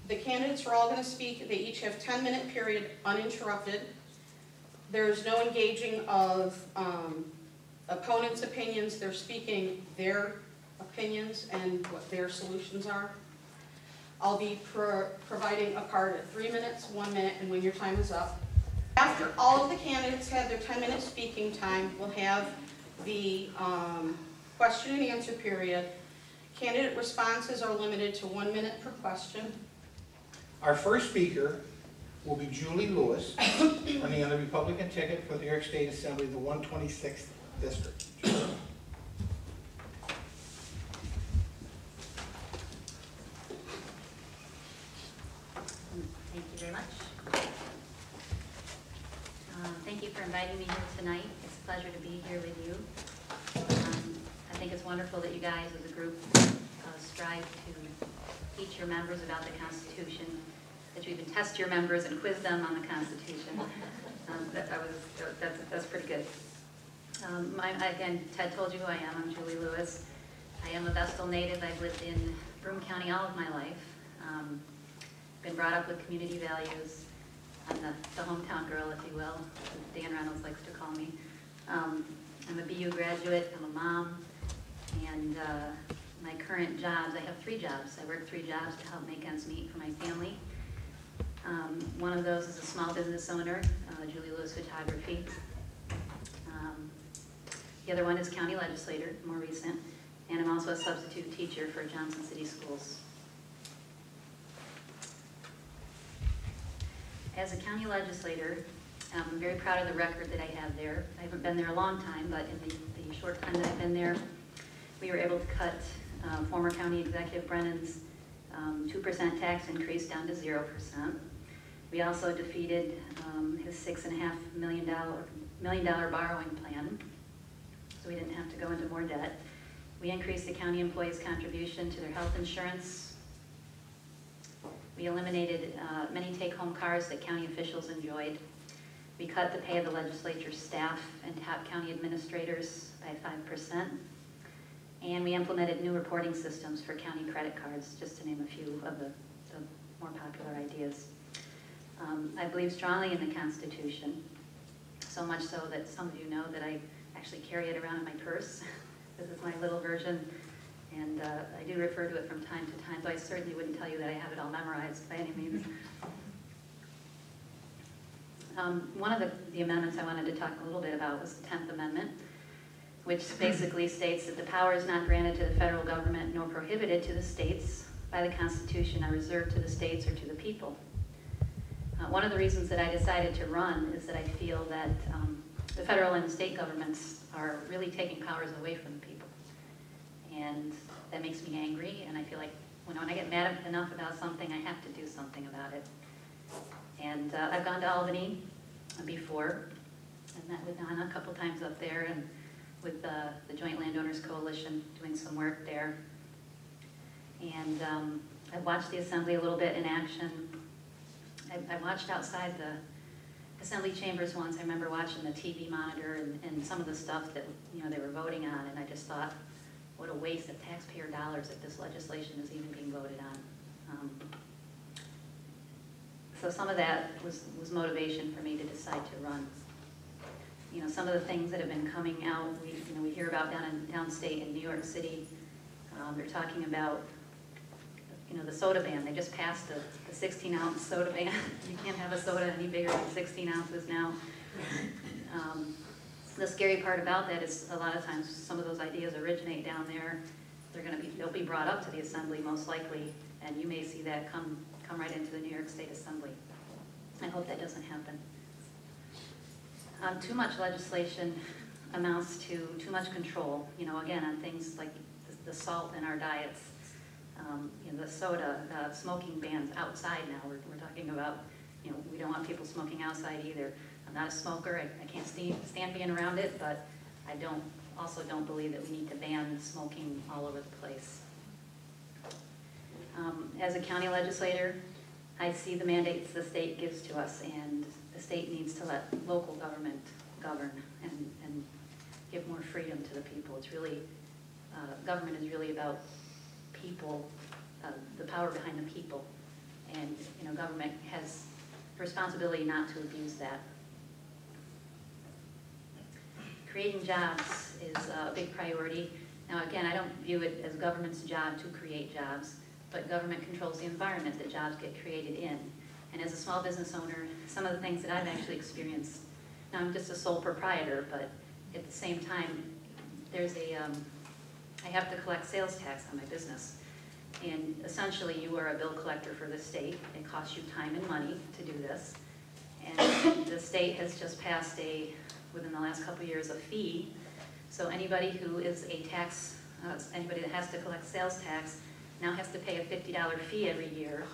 The candidates are all going to speak. They each have 10-minute period uninterrupted. There's no engaging of opponents' opinions. They're speaking their opinions and what their solutions are. I'll be providing a card at 3 minutes, 1 minute, and when your time is up. After all of the candidates have their 10-minute speaking time, we'll have the question and answer period. Candidate responses are limited to 1 minute per question. Our first speaker will be Julie Lewis, running on the Republican ticket for the New York State Assembly, the 126th District. Julie. Thank you very much. Thank you for inviting me here tonight. It's a pleasure to be here with you. I think it's wonderful that you guys as a group strive to teach your members about the Constitution, that you even test your members and quiz them on the Constitution. That's pretty good. Again, Ted told you who I am. I'm Julie Lewis. I am a Vestal native. I've lived in Broome County all of my life. Been brought up with community values. I'm the hometown girl, if you will, as Dan Reynolds likes to call me. I'm a BU graduate. I'm a mom. And my current jobs, I have 3 jobs. I work 3 jobs to help make ends meet for my family. One of those is a small business owner, Julie Lewis Photography. The other one is county legislator, more recent, and I'm also a substitute teacher for Johnson City Schools. As a county legislator, I'm very proud of the record that I have there. I haven't been there a long time, but in the short time that I've been there, we were able to cut former County Executive Brennan's 2% tax increase down to 0%. We also defeated his $6.5 million borrowing plan, so we didn't have to go into more debt. We increased the county employees' contribution to their health insurance. We eliminated many take-home cars that county officials enjoyed. We cut the pay of the legislature's staff and top county administrators by 5%. And we implemented new reporting systems for county credit cards, just to name a few of the more popular ideas. I believe strongly in the Constitution, so much so that some of you know that I actually carry it around in my purse. This is my little version, and I do refer to it from time to time, though I certainly wouldn't tell you that I have it all memorized by any means. One of the amendments I wanted to talk a little bit about was the 10th Amendment, which basically states that the powers not granted to the federal government nor prohibited to the states by the Constitution are reserved to the states or to the people. One of the reasons that I decided to run is that I feel that the federal and state governments are really taking powers away from the people. And that makes me angry, and I feel like when I get mad enough about something, I have to do something about it. And I've gone to Albany before. I've met with Donna a couple times up there, and with the Joint Landowners Coalition doing some work there. And I watched the Assembly a little bit in action. I watched outside the Assembly chambers once. I remember watching the TV monitor and some of the stuff that they were voting on, and I just thought, what a waste of taxpayer dollars if this legislation is even being voted on. So some of that was motivation for me to decide to run. Some of the things that have been coming out, we hear about downstate in New York City. They're talking about, the soda ban. They just passed the 16-ounce soda ban. You can't have a soda any bigger than 16 ounces now. The scary part about that is a lot of times some of those ideas originate down there. They'll be brought up to the Assembly most likely, and you may see that come right into the New York State Assembly. I hope that doesn't happen. Too much legislation amounts to too much control, again, on things like the salt in our diets, the soda, smoking bans outside now. We're talking about, we don't want people smoking outside either. I'm not a smoker. I can't stand being around it, but I also don't believe that we need to ban smoking all over the place. As a county legislator, I see the mandates the state gives to us, and the state needs to let local government govern and give more freedom to the people. It's really, government is really about people, the power behind the people. And, you know, government has the responsibility not to abuse that. Creating jobs is a big priority. Now, again, I don't view it as government's job to create jobs, but government controls the environment that jobs get created in. And as a small business owner, some of the things that I've actually experienced, now I'm just a sole proprietor, but at the same time, there's I have to collect sales tax on my business. And essentially, you are a bill collector for the state. It costs you time and money to do this. And the state has just passed within the last couple of years, a fee. So anybody who is anybody that has to collect sales tax now has to pay a $50 fee every year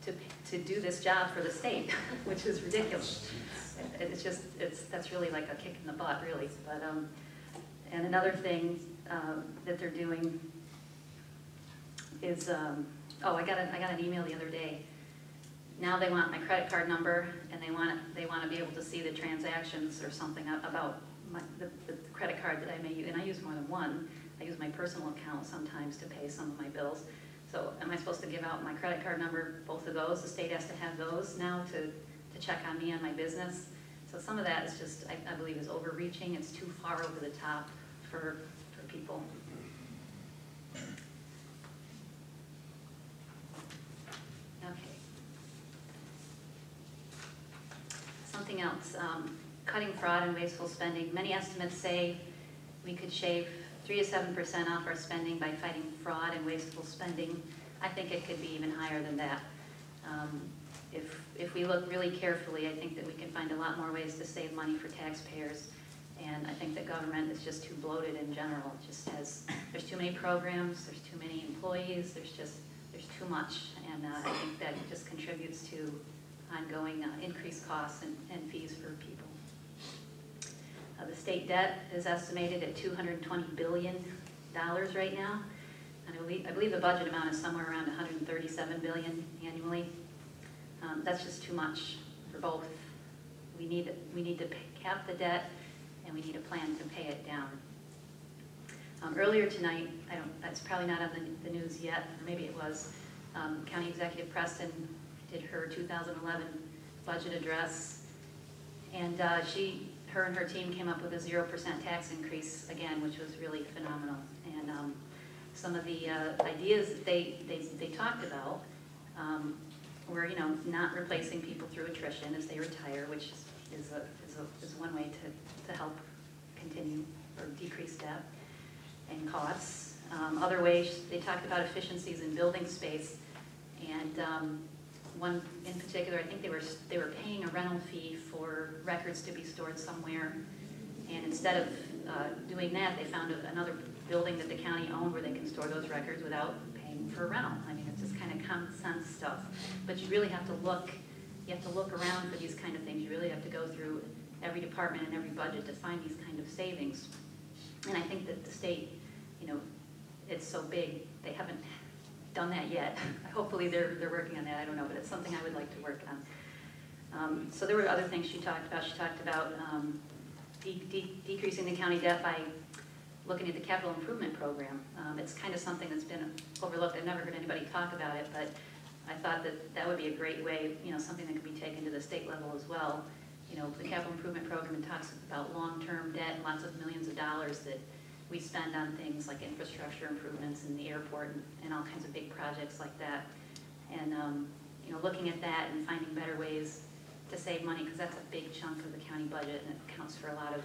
to do this job for the state, which is ridiculous. That's really like a kick in the butt, really. But and another thing that they're doing is, I got an email the other day. Now they want my credit card number, and they want to be able to see the transactions or something about the credit card that I may use, and I use more than one. I use my personal account sometimes to pay some of my bills. So am I supposed to give out my credit card number, both of those? The state has to have those now to check on me and my business. So some of that is just, I believe, is overreaching. It's too far over the top for people. Okay. Something else, cutting fraud and wasteful spending. Many estimates say we could shave 3 to 7% off our spending by fighting fraud and wasteful spending. I think it could be even higher than that. If we look really carefully, I think that we can find a lot more ways to save money for taxpayers. And I think that government is just too bloated in general. It just there's too many programs, there's too many employees, there's too much. And I think that just contributes to ongoing increased costs and fees for people. The state debt is estimated at $220 billion right now. And I believe the budget amount is somewhere around $137 billion annually. That's just too much for both. We need to cap the debt, and we need a plan to pay it down. Earlier tonight, it's probably not on the news yet, or maybe it was, County Executive Preston did her 2011 budget address, and her and her team came up with a 0% tax increase again, which was really phenomenal. And some of the ideas that they talked about were, not replacing people through attrition as they retire, which is one way to help continue or decrease debt and costs. Other ways, they talked about efficiencies in building space, and one in particular, I think they were paying a rental fee for records to be stored somewhere, and instead of doing that, they found another building that the county owned where they can store those records without paying for a rental. I mean, it's just kind of common sense stuff, but you really have to look. You have to look around for these kind of things. You really have to go through every department and every budget to find these kind of savings. And I think that the state, it's so big, they haven't done that yet. Hopefully they're working on that, I don't know, but it's something I would like to work on. So there were other things she talked about. She talked about decreasing the county debt by looking at the capital improvement program. It's kind of something that's been overlooked. I've never heard anybody talk about it, but I thought that would be a great way, something that could be taken to the state level as well. The capital improvement program talks about long-term debt, lots of millions of dollars that we spend on things like infrastructure improvements in the airport and all kinds of big projects like that. And looking at that and finding better ways to save money, because that's a big chunk of the county budget and it counts for a lot of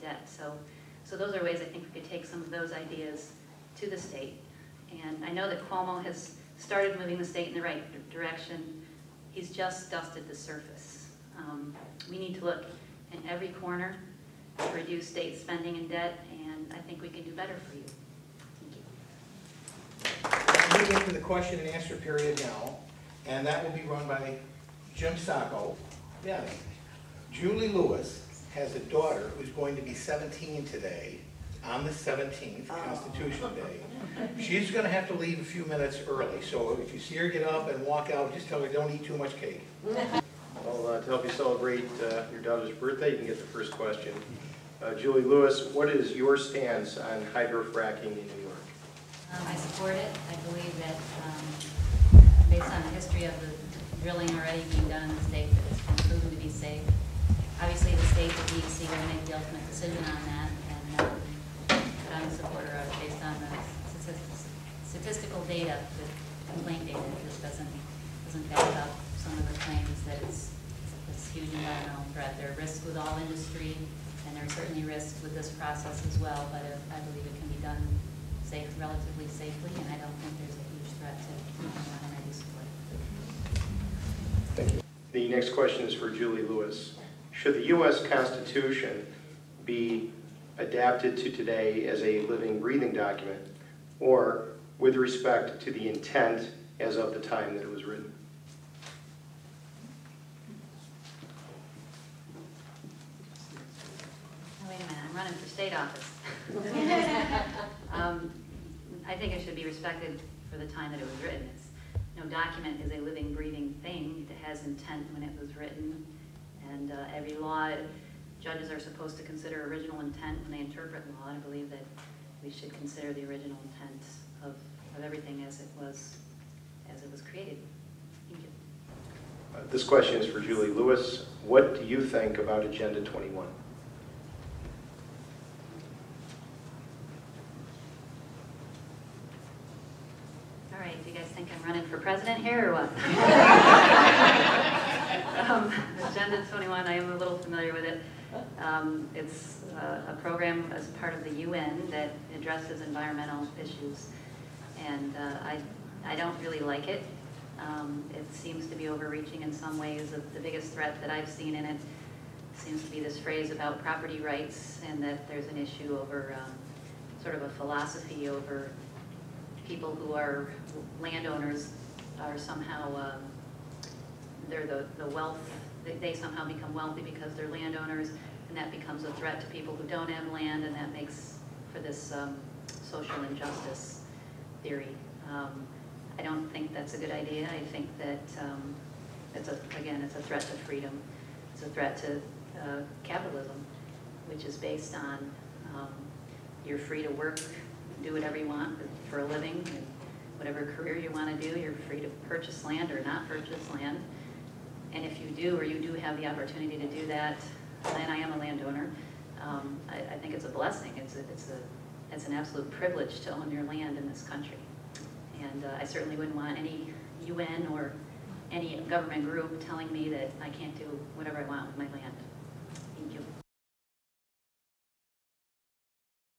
debt. So those are ways I think we could take some of those ideas to the state. And I know that Cuomo has started moving the state in the right direction. He's just dusted the surface. We need to look in every corner to reduce state spending and debt, and I think we can do better for you. Thank you. Moving into the question and answer period now, and that will be run by Jim Sacco. Yeah. Julie Lewis has a daughter who's going to be 17 today, on the 17th, Constitution Day. She's going to have to leave a few minutes early, so if you see her get up and walk out, just tell her don't eat too much cake. Well, to help you celebrate your daughter's birthday, you can get the first question. Julie Lewis, what is your stance on hydrofracking in New York? I support it. I believe that based on the history of the drilling already being done in the state, that it's been proven to be safe. Obviously, the state, the DEC, will make the ultimate decision on that, and but I'm a supporter of it based on the statistical data, the complaint data. It just doesn't back up some of the claims that it's this huge environmental threat. There are risks with all industry, and there are certainly risks with this process as well, but I believe it can be done relatively safely, and I don't think there's a huge threat to anyone, and I do support it. Thank you. The next question is for Julie Lewis. Should the U.S. Constitution be adapted to today as a living, breathing document, or with respect to the intent as of the time that it was written? Wait a minute, I'm running for state office. I think it should be respected for the time that it was written. No document is a living, breathing thing. It has intent when it was written. And every law, judges are supposed to consider original intent when they interpret law. I believe that we should consider the original intent of everything as it was created. Thank you. This question is for Julie Lewis. What do you think about Agenda 21? All right, do you guys think I'm running for president here or what? Agenda 21, I am a little familiar with it. It's a program as part of the UN that addresses environmental issues. And I don't really like it. It seems to be overreaching in some ways. The biggest threat that I've seen in it seems to be this phrase about property rights, and that there's an issue over sort of a philosophy over people who are landowners are somehow, they're the wealth, they somehow become wealthy because they're landowners, and that becomes a threat to people who don't have land, and that makes for this social injustice theory. I don't think that's a good idea. I think that it's a threat to freedom. It's a threat to capitalism, which is based on you're free to work, do whatever you want for a living, and whatever career you want to do. You're free to purchase land or not purchase land. And if you do, or you do have the opportunity to do that, and I am a landowner, I think it's a blessing. It's an absolute privilege to own your land in this country. And I certainly wouldn't want any UN or any government group telling me that I can't do whatever I want with my land.